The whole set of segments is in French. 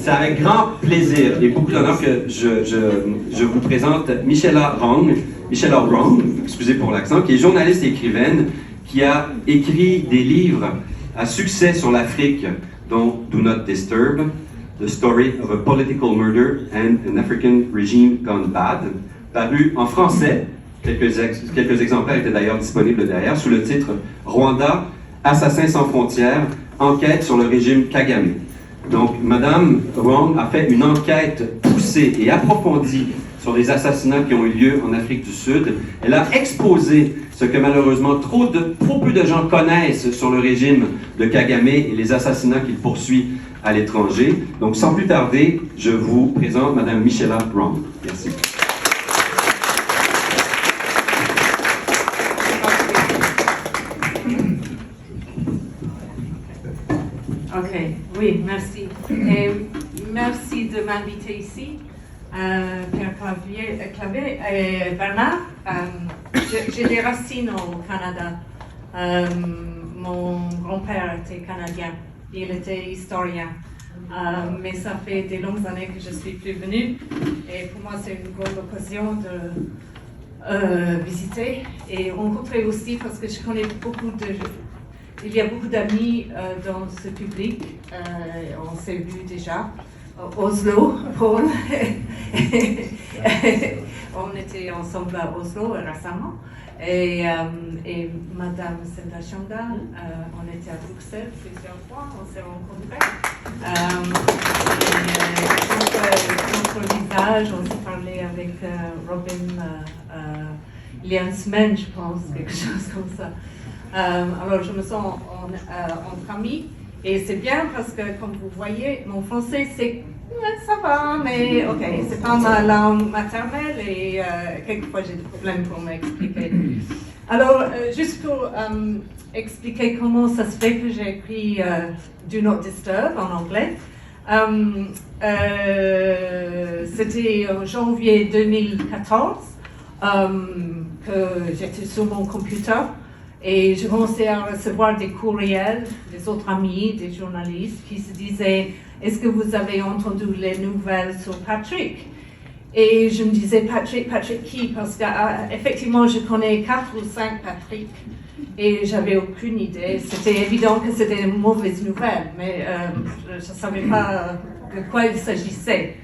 C'est avec grand plaisir et beaucoup d'honneur que je vous présente Michela Wrong, excusez pour l'accent, qui est journaliste et écrivaine, qui a écrit des livres à succès sur l'Afrique, dont Do Not Disturb, The Story of a Political Murder and an African Regime Gone Bad, paru en français. Quelques exemplaires étaient d'ailleurs disponibles derrière, sous le titre Rwanda, Assassins sans frontières, enquête sur le régime Kagame. Donc, Madame Wrong a fait une enquête poussée et approfondie sur les assassinats qui ont eu lieu en Afrique du Sud. Elle a exposé ce que malheureusement trop peu de gens connaissent sur le régime de Kagame et les assassinats qu'il poursuit à l'étranger. Donc, sans plus tarder, je vous présente Madame Michela Wrong. Merci. Ok, oui, merci. Et merci de m'inviter ici, Pierre Clavé et Bernard. J'ai des racines au Canada. Mon grand-père était canadien, il était historien. Mais ça fait des longues années que je suis plus venue. Et pour moi, c'est une grande occasion de visiter et rencontrer aussi, parce que je connais il y a beaucoup d'amis dans ce public, on s'est vu déjà, Oslo, Paul, on était ensemble à Oslo récemment, et Madame Senda Chanda, on était à Bruxelles plusieurs fois, on s'est rencontrés. Notre visage, on s'est parlé avec Robin il y a une semaine, je pense, quelque chose comme ça. Alors, je me sens entre amis et c'est bien parce que, comme vous voyez, mon français, ça va, mais ok, c'est pas ma langue maternelle et quelquefois j'ai des problèmes pour m'expliquer. Alors, juste pour expliquer comment ça se fait que j'ai écrit Do Not Disturb en anglais, c'était en janvier 2014 que j'étais sur mon computer. Et je commençais à recevoir des courriels des autres amis, des journalistes qui se disaient « Est-ce que vous avez entendu les nouvelles sur Patrick ?» Et je me disais « Patrick qui ?» Parce qu'effectivement, je connais 4 ou 5 Patrick et j'avais aucune idée. C'était évident que c'était une mauvaise nouvelle, mais je ne savais pas de quoi il s'agissait.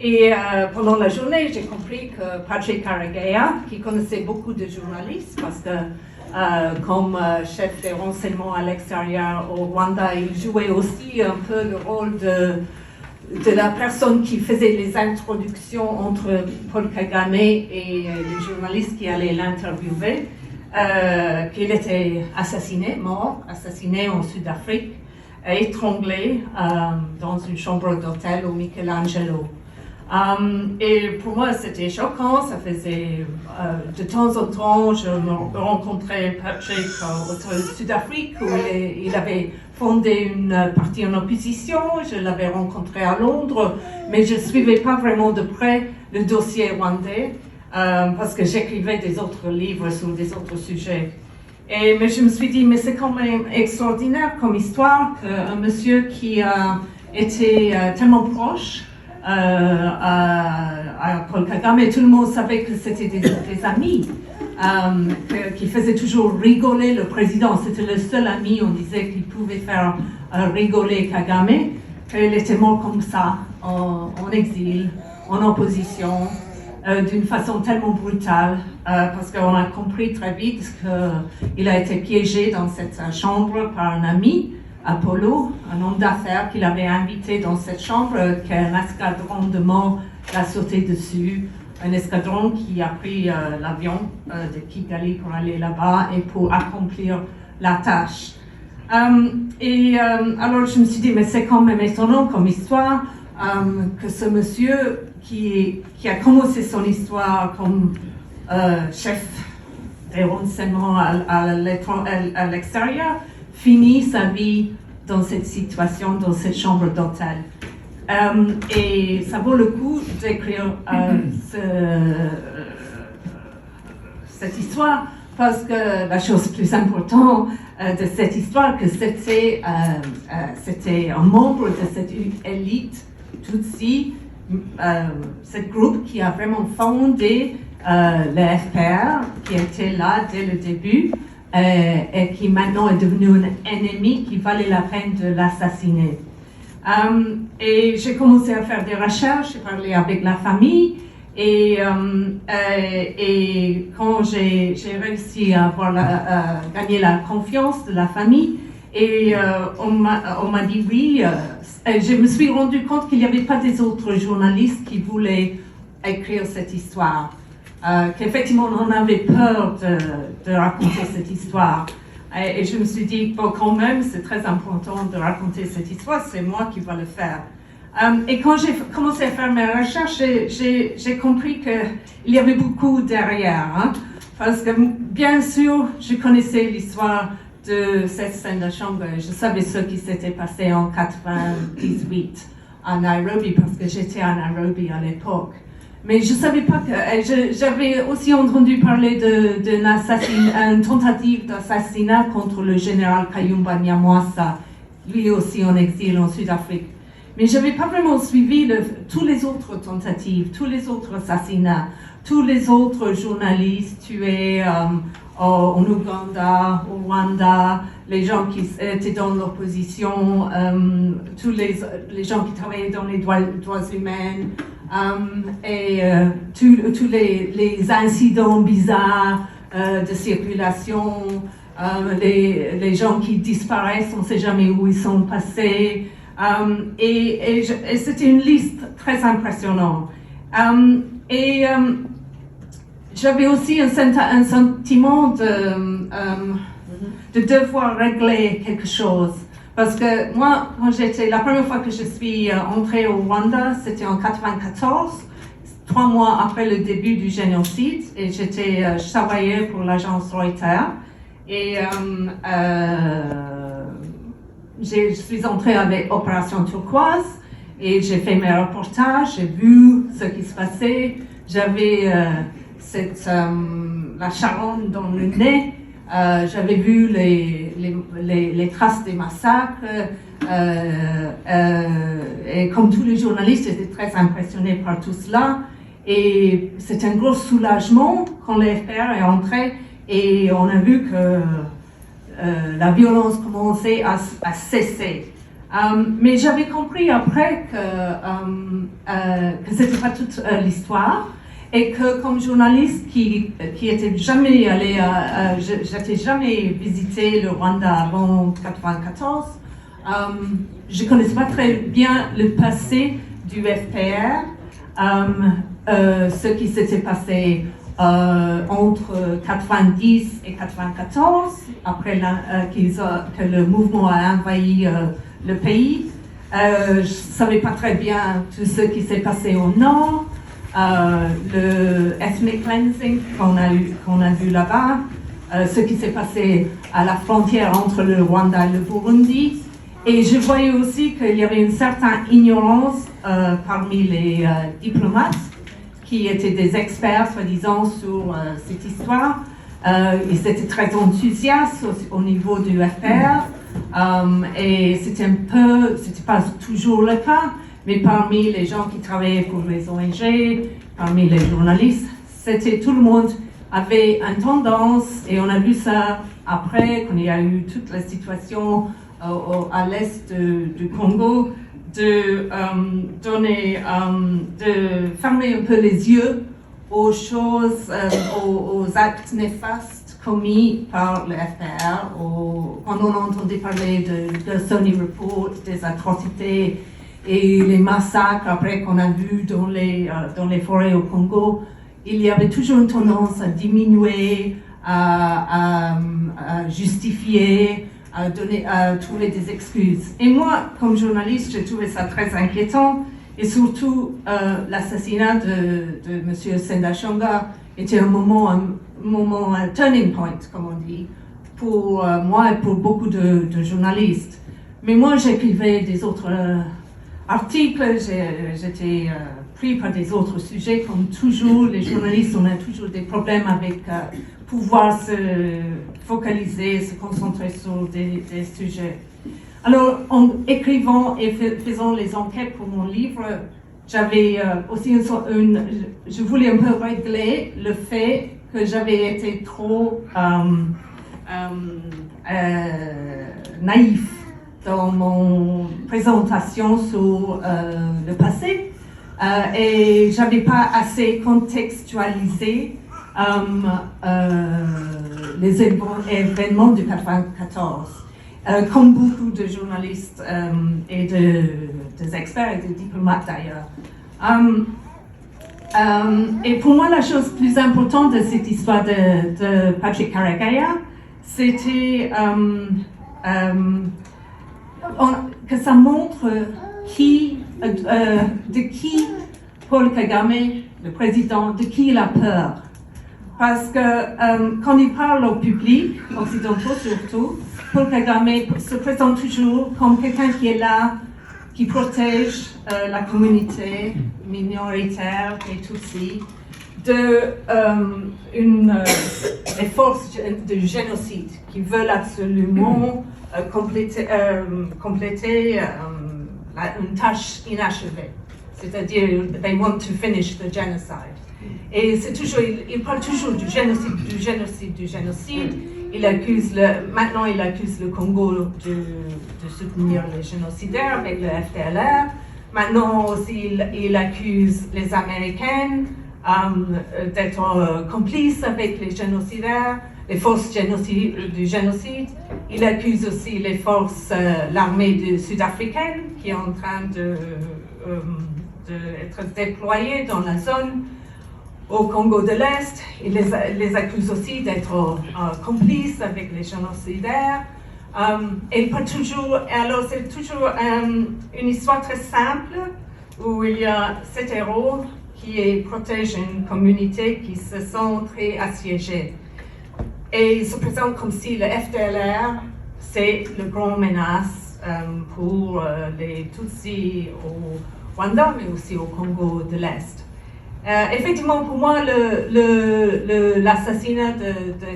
Et pendant la journée, j'ai compris que Patrick Karegeya, qui connaissait beaucoup de journalistes, parce que comme chef des renseignements à l'extérieur au Rwanda, il jouait aussi un peu le rôle de la personne qui faisait les introductions entre Paul Kagame et les journalistes qui allaient l'interviewer, qu'il était assassiné en Sud-Afrique, étranglé dans une chambre d'hôtel au Michelangelo. Et pour moi, c'était choquant. Ça faisait de temps en temps, je rencontrais Patrick au Sud-Afrique où il avait fondé une partie en opposition. Je l'avais rencontré à Londres, mais je ne suivais pas vraiment de près le dossier rwandais parce que j'écrivais des autres livres sur des autres sujets. Mais je me suis dit, mais c'est quand même extraordinaire comme histoire qu'un monsieur qui a été tellement proche à Paul Kagame, et tout le monde savait que c'était des amis qui faisaient toujours rigoler le président. C'était le seul ami, on disait, qui pouvait faire rigoler Kagame. Il était mort comme ça, en exil, en opposition, d'une façon tellement brutale, parce qu'on a compris très vite qu'il a été piégé dans cette chambre par un ami, Apollo, un homme d'affaires qu'il avait invité dans cette chambre, qu'un escadron de morts l'a sauté dessus, un escadron qui a pris l'avion de Kigali pour aller là-bas et pour accomplir la tâche. Alors je me suis dit, mais c'est quand même étonnant comme histoire que ce monsieur qui a commencé son histoire comme chef des renseignements à l'extérieur, finit sa vie dans cette situation, dans cette chambre d'hôtel. Et ça vaut le coup d'écrire cette histoire, parce que la chose plus importante de cette histoire, que c'était un membre de cette élite Tutsi, ce groupe qui a vraiment fondé le FPR, qui était là dès le début, et qui maintenant est devenu un ennemi qui valait la peine de l'assassiner. Et j'ai commencé à faire des recherches, j'ai parlé avec la famille, et quand j'ai réussi à gagner la confiance de la famille, et on m'a dit oui, je me suis rendu compte qu'il n'y avait pas des autres journalistes qui voulaient écrire cette histoire. Qu'effectivement on avait peur de raconter cette histoire. Et je me suis dit, bon, quand même, c'est très important de raconter cette histoire, c'est moi qui vais le faire. Et quand j'ai commencé à faire mes recherches, j'ai compris qu'il y avait beaucoup derrière. Hein, parce que, bien sûr, je connaissais l'histoire de cette Sendashonga. Je savais ce qui s'était passé en 98 à Nairobi, parce que j'étais à Nairobi à l'époque. Mais je ne savais pas que... J'avais aussi entendu parler d'une tentative d'assassinat contre le général Kayumba Nyamwasa, lui aussi en exil en Sud-Afrique. Mais je n'avais pas vraiment suivi tous les autres tentatives, tous les autres assassinats, tous les autres journalistes tués en Ouganda, au Rwanda, les gens qui étaient dans l'opposition, tous les gens qui travaillaient dans les droits humains, et tous les incidents bizarres de circulation, les gens qui disparaissent, on ne sait jamais où ils sont passés. Et c'était une liste très impressionnante. J'avais aussi un sentiment de devoir régler quelque chose. Parce que moi, la première fois que je suis entrée au Rwanda, c'était en 1994, 3 mois après le début du génocide, et je travaillais pour l'agence Reuters. Et je suis entrée avec Opération Turquoise, et j'ai fait mes reportages, j'ai vu ce qui se passait, j'avais la charogne dans le nez. J'avais vu les traces des massacres et comme tous les journalistes, j'étais très impressionnée par tout cela. Et c'est un gros soulagement quand le FPR est entré et on a vu que la violence commençait à cesser. Mais j'avais compris après que c'était pas toute l'histoire. Et que comme journaliste qui était jamais allé, j'étais jamais visité le Rwanda avant 1994, je connaissais pas très bien le passé du FPR, ce qui s'était passé entre 90 et 94, après que le mouvement a envahi le pays. Je savais pas très bien tout ce qui s'est passé au nord. Le ethnic cleansing qu'on a vu là-bas, ce qui s'est passé à la frontière entre le Rwanda et le Burundi. Et je voyais aussi qu'il y avait une certaine ignorance parmi les diplomates qui étaient des experts, soi-disant, sur cette histoire. Ils étaient très enthousiastes au niveau du FPR. Et c'était pas toujours le cas. Mais parmi les gens qui travaillaient pour les ONG, parmi les journalistes, tout le monde avait une tendance, et on a vu ça après, quand il y a eu toute la situation à l'est du Congo, de fermer un peu les yeux aux choses, aux actes néfastes commis par le FPR, quand on entendait parler de Sony Report, des atrocités, et les massacres après qu'on a vus dans les forêts au Congo, il y avait toujours une tendance à diminuer, à justifier, à trouver des excuses. Et moi, comme journaliste, j'ai trouvé ça très inquiétant, et surtout l'assassinat de M. Sendashonga était un turning point, comme on dit, pour moi et pour beaucoup de journalistes. Mais moi, j'écrivais des autres articles, j'étais pris par des autres sujets, comme toujours, les journalistes, on a toujours des problèmes avec pouvoir se focaliser, se concentrer sur des sujets. Alors, en écrivant et faisant les enquêtes pour mon livre, j'avais aussi je voulais un peu régler le fait que j'avais été trop naïf dans mon présentation sur le passé et j'avais pas assez contextualisé les événements du 94. Comme beaucoup de journalistes et des experts et des diplomates d'ailleurs. Et pour moi, la chose plus importante de cette histoire de Patrick Karegeya, c'était que ça montre de qui Paul Kagame, le président, de qui il a peur. Parce que quand il parle au public, occidentaux surtout, Paul Kagame se présente toujours comme quelqu'un qui est là, qui protège la communauté minoritaire des Tutsis des forces de génocide qui veulent absolument compléter une tâche inachevée. C'est-à-dire, they want to finish the genocide. Et c'est toujours, il parle toujours du génocide. Maintenant, il accuse le Congo de soutenir les génocidaires avec le FDLR. Maintenant aussi, il accuse les Américains d'être complices avec les génocidaires, les forces du génocide. Il accuse aussi les forces, l'armée sud-africaine qui est en train d'être déployée dans la zone. Au Congo de l'Est, il les accuse aussi d'être complices avec les génocidaires. Et pas toujours, alors c'est toujours une histoire très simple où il y a cet héros qui protège une communauté qui se sent très assiégée. Et il se présente comme si le FDLR, c'est le grand menace pour les Tutsis au Rwanda, mais aussi au Congo de l'Est. Effectivement, pour moi, l'assassinat de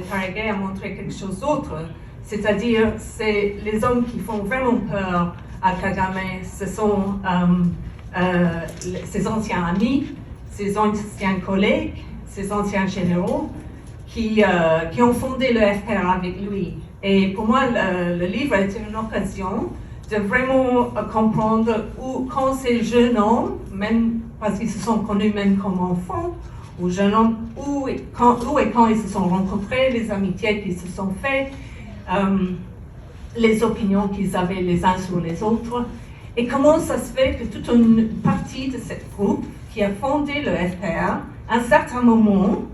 Karegeya a montré quelque chose d'autre. C'est-à-dire, c'est les hommes qui font vraiment peur à Kagame, ce sont ses anciens amis, ses anciens collègues, ses anciens généraux qui ont fondé le FPR avec lui. Et pour moi, le livre est une occasion de vraiment comprendre quand ces jeunes hommes, même parce qu'ils se sont connus même comme enfants, ou jeunes hommes, où et quand ils se sont rencontrés, les amitiés qu'ils se sont faites, les opinions qu'ils avaient les uns sur les autres, et comment ça se fait que toute une partie de cette groupe qui a fondé le FPR, à un certain moment,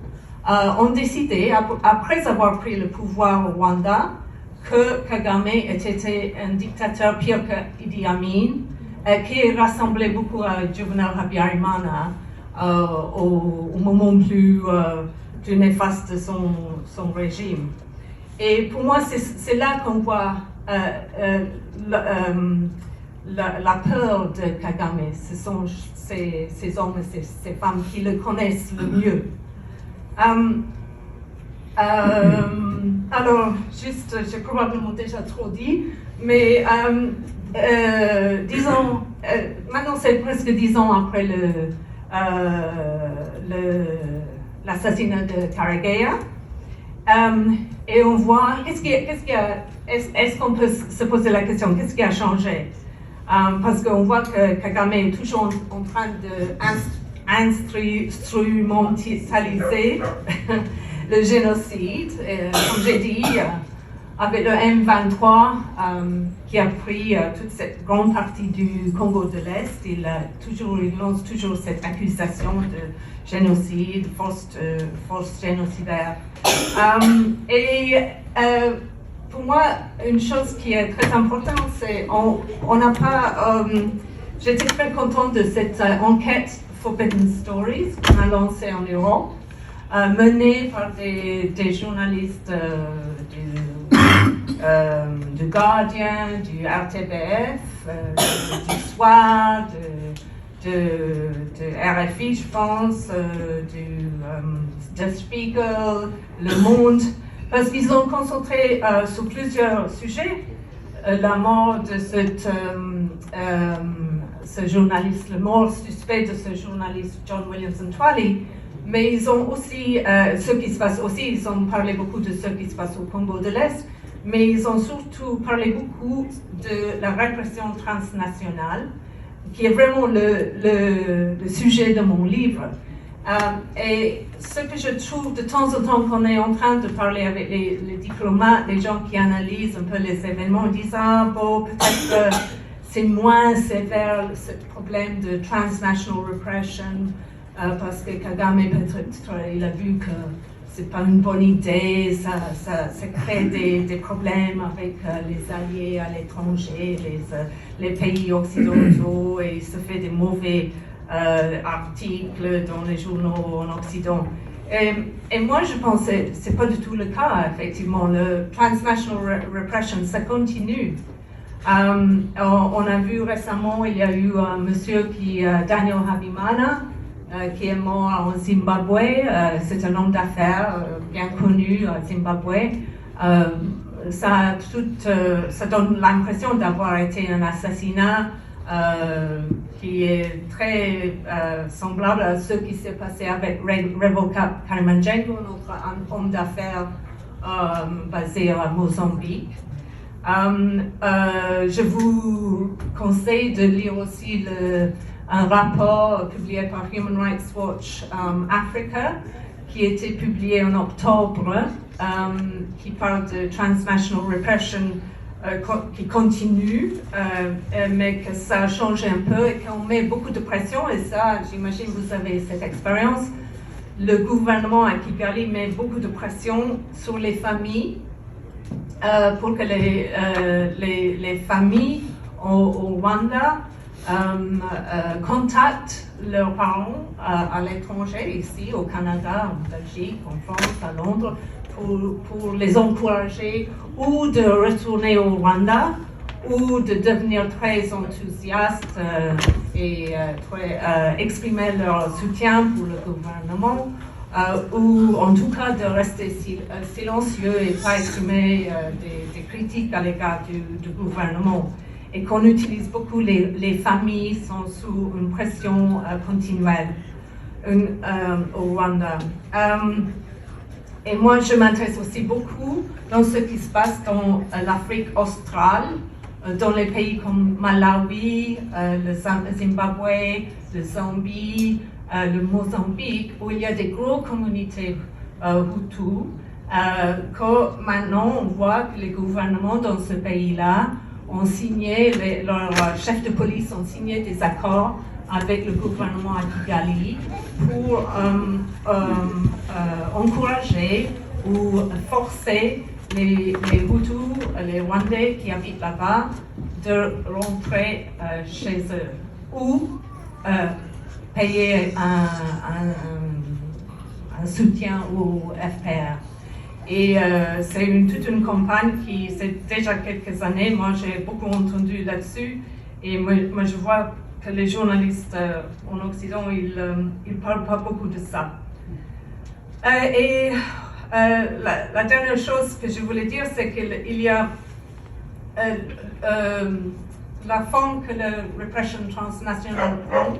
ont décidé, après avoir pris le pouvoir au Rwanda, que Kagame était un dictateur pire que Idi Amin, qui rassemblait beaucoup à Juvenal Habyarimana au moment plus néfaste de son régime. Et pour moi, c'est là qu'on voit la peur de Kagame. Ce sont ces hommes et ces femmes qui le connaissent le mieux. Alors, juste, j'ai probablement déjà trop dit, mais disons, maintenant c'est presque 10 ans après l'assassinat de Karegeya, et on voit, est-ce qu'on peut se poser la question, qu'est-ce qui a changé? Parce qu'on voit que Kagame est toujours en train d'instrumentaliser le génocide, comme j'ai dit, avec le M23 qui a pris toute cette grande partie du Congo de l'Est, il lance toujours cette accusation de génocide, force génocidaire. Pour moi, une chose qui est très importante, c'est on n'a pas. J'étais très contente de cette enquête Forbidden Stories qu'on a lancée en Europe, menée par des journalistes du Guardian, du RTBF, du Soir, de RFI, je pense, de Spiegel, Le Monde, parce qu'ils ont concentré sur plusieurs sujets. la mort de ce journaliste, le mort suspect de ce journaliste John Williamson Twali, mais ils ont aussi, ce qui se passe aussi, ils ont parlé beaucoup de ce qui se passe au Congo de l'Est, mais ils ont surtout parlé beaucoup de la répression transnationale, qui est vraiment le sujet de mon livre. Et ce que je trouve de temps en temps qu'on est en train de parler avec les diplomates, les gens qui analysent un peu les événements, ils disent « Ah bon, peut-être c'est moins sévère ce problème de transnational repression parce que Kagame peut-être il a vu que c'est pas une bonne idée, ça crée des problèmes avec les alliés à l'étranger, les pays occidentaux, et il se fait des mauvais articles dans les journaux en Occident. Et moi, je pense que ce n'est pas du tout le cas, effectivement. Le transnational repression, ça continue. On a vu récemment, il y a eu un monsieur Daniel Habimana, qui est mort en Zimbabwe. C'est un homme d'affaires bien connu à Zimbabwe. Ça donne l'impression d'avoir été un assassinat qui est très semblable à ce qui s'est passé avec Revoca Karimanjengo, notre homme d'affaires basé à Mozambique. Je vous conseille de lire aussi un rapport publié par Human Rights Watch Africa, qui a été publié en octobre, qui parle de transnational repression qui continue, mais que ça a changé un peu et qu'on met beaucoup de pression, et ça, j'imagine que vous avez cette expérience. Le gouvernement à Kigali met beaucoup de pression sur les familles pour que les familles au Rwanda contactent leurs parents à l'étranger, ici au Canada, en Belgique, en France, à Londres, pour les encourager ou de retourner au Rwanda ou de devenir très enthousiastes et exprimer leur soutien pour le gouvernement ou en tout cas de rester silencieux et pas exprimer des critiques à l'égard du gouvernement. Et qu'on utilise beaucoup, les familles sont sous une pression continuelle au Rwanda. Et moi, je m'intéresse aussi beaucoup dans ce qui se passe dans l'Afrique australe, dans les pays comme Malawi, le Zimbabwe, le Zambie, le Mozambique, où il y a des grosses communautés Hutus, que maintenant on voit que les gouvernements dans ce pays-là ont signé, leurs chefs de police ont signé des accords avec le gouvernement à Kigali pour encourager ou forcer les Hutus, les Rwandais qui habitent là-bas, de rentrer chez eux ou payer un soutien au FPR. Et c'est toute une campagne qui, c'est déjà quelques années, moi j'ai beaucoup entendu là-dessus, et moi je vois que les journalistes en Occident, ils ne parlent pas beaucoup de ça. La dernière chose que je voulais dire, c'est qu'il y a la forme que la répression transnationale prend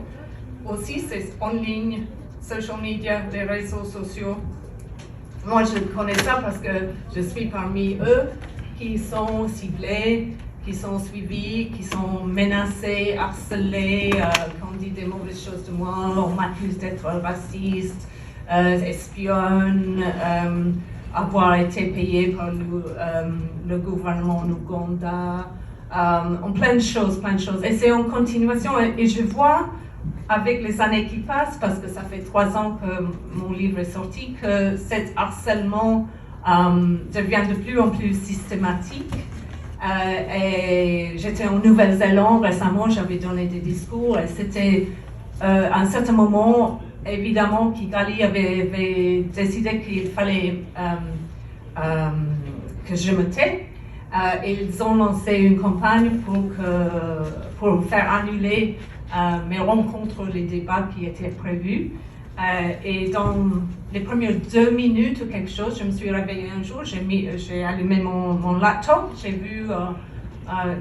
aussi, c'est en ligne, social media, les réseaux sociaux. Moi, je connais ça parce que je suis parmi eux qui sont ciblés, qui sont suivis, qui sont menacés, harcelés, qu'on dit des mauvaises choses de moi, on m'accuse d'être raciste, espionne, avoir été payé par le gouvernement en Ouganda, en plein de choses. Et c'est en continuation, et je vois avec les années qui passent, parce que ça fait 3 ans que mon livre est sorti, que cet harcèlement devient de plus en plus systématique. Et j'étais en Nouvelle-Zélande récemment, j'avais donné des discours, et c'était à un certain moment, évidemment, Kigali avait décidé qu'il fallait que je me tais. Ils ont lancé une campagne pour faire annuler mes rencontres, les débats qui étaient prévus. Et dans les premières 2 minutes ou quelque chose, je me suis réveillée un jour, j'ai allumé mon laptop, j'ai vu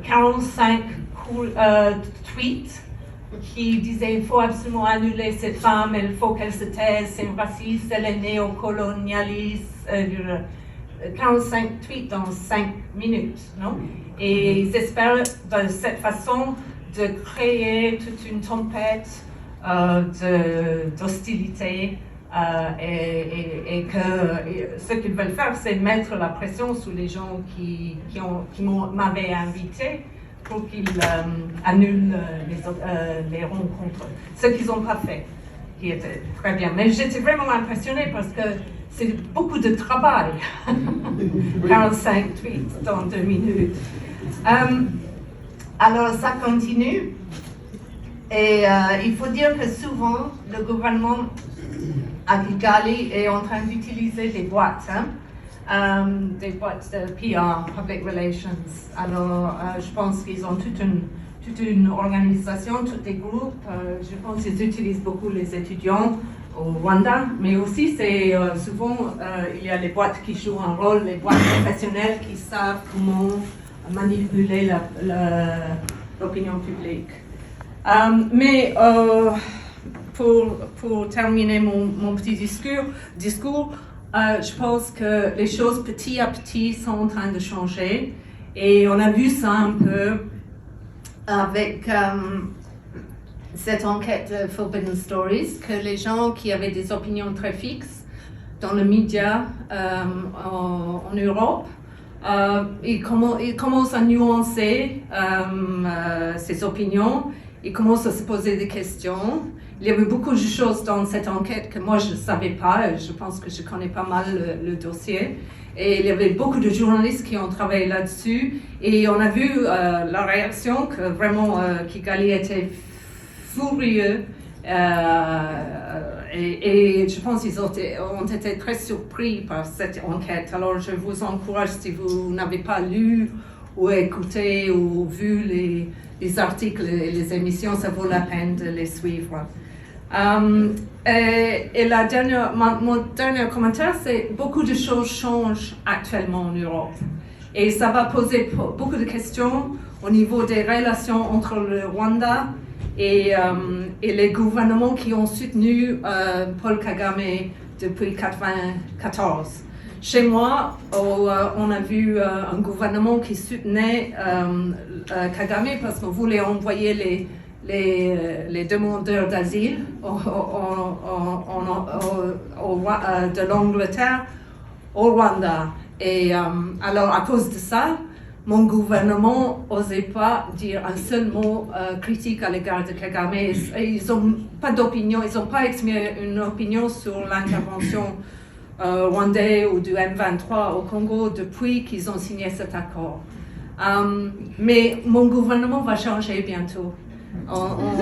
45 tweets qui disaient il faut absolument annuler cette femme, il faut qu'elle se taise, c'est une raciste, elle est néocolonialiste. 45 tweets dans 5 minutes, non? Et ils espèrent de cette façon de créer toute une tempête d'hostilité et que ce qu'ils veulent faire, c'est mettre la pression sur les gens qui m'avaient invité pour qu'ils annulent les rencontres. Ce qu'ils n'ont pas fait, qui était très bien. Mais j'étais vraiment impressionnée parce que c'est beaucoup de travail. 45 tweets dans 2 minutes. Alors ça continue. Et il faut dire que souvent, le gouvernement à Kigali est en train d'utiliser des boîtes de PR, Public Relations. Alors, je pense qu'ils ont toute une organisation, tous des groupes. Je pense qu'ils utilisent beaucoup les étudiants au Rwanda, mais aussi c'est souvent il y a les boîtes qui jouent un rôle, les boîtes professionnelles qui savent comment manipuler l'opinion publique. Mais pour terminer mon petit discours, je pense que les choses petit à petit sont en train de changer et on a vu ça un peu avec cette enquête de Forbidden Stories, que les gens qui avaient des opinions très fixes dans les médias en Europe, ils commencent à nuancer ces opinions, ils commencent à se poser des questions. Il y avait beaucoup de choses dans cette enquête que moi je ne savais pas, je pense que je connais pas mal le dossier. Et il y avait beaucoup de journalistes qui ont travaillé là-dessus et on a vu la réaction que vraiment Kigali était furieux et je pense qu'ils ont été très surpris par cette enquête. Alors je vous encourage, si vous n'avez pas lu ou écouté ou vu les articles et les émissions, ça vaut la peine de les suivre. Et mon dernier commentaire, c'est beaucoup de choses changent actuellement en Europe. Et ça va poser beaucoup de questions au niveau des relations entre le Rwanda et les gouvernements qui ont soutenu Paul Kagame depuis 1994. Chez moi, on a vu un gouvernement qui soutenait Kagame parce qu'on voulait envoyer les demandeurs d'asile de l'Angleterre au Rwanda. Et alors, à cause de ça, mon gouvernement n'osait pas dire un seul mot critique à l'égard de Kagame. Ils n'ont pas d'opinion, ils n'ont pas exprimé une opinion sur l'intervention rwandais ou du M23 au Congo depuis qu'ils ont signé cet accord. Mais mon gouvernement va changer bientôt. Alors, on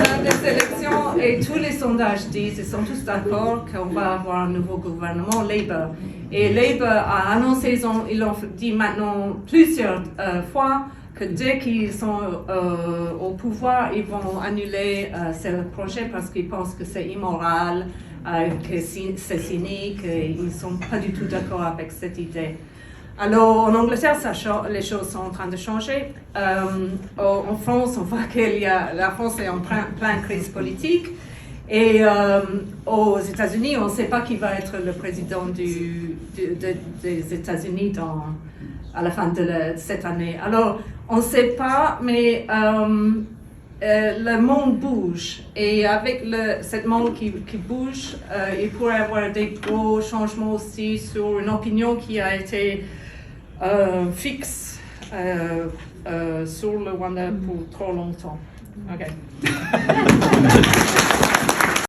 a des élections et tous les sondages disent, ils sont tous d'accord qu'on va avoir un nouveau gouvernement Labour. Et Labour a annoncé, ils l'ont dit maintenant plusieurs fois, que dès qu'ils sont au pouvoir, ils vont annuler ce projet parce qu'ils pensent que c'est immoral, que c'est cynique, et ils ne sont pas du tout d'accord avec cette idée. Alors, en Angleterre, les choses sont en train de changer. En France, on voit que la France est en pleine crise politique. Et aux États-Unis, on ne sait pas qui va être le président des États-Unis à la fin de cette année. Alors, on ne sait pas, mais le monde bouge. Et avec ce monde qui bouge, il pourrait y avoir des gros changements aussi sur une opinion qui a été fixe sur le Rwanda pour trop longtemps. OK.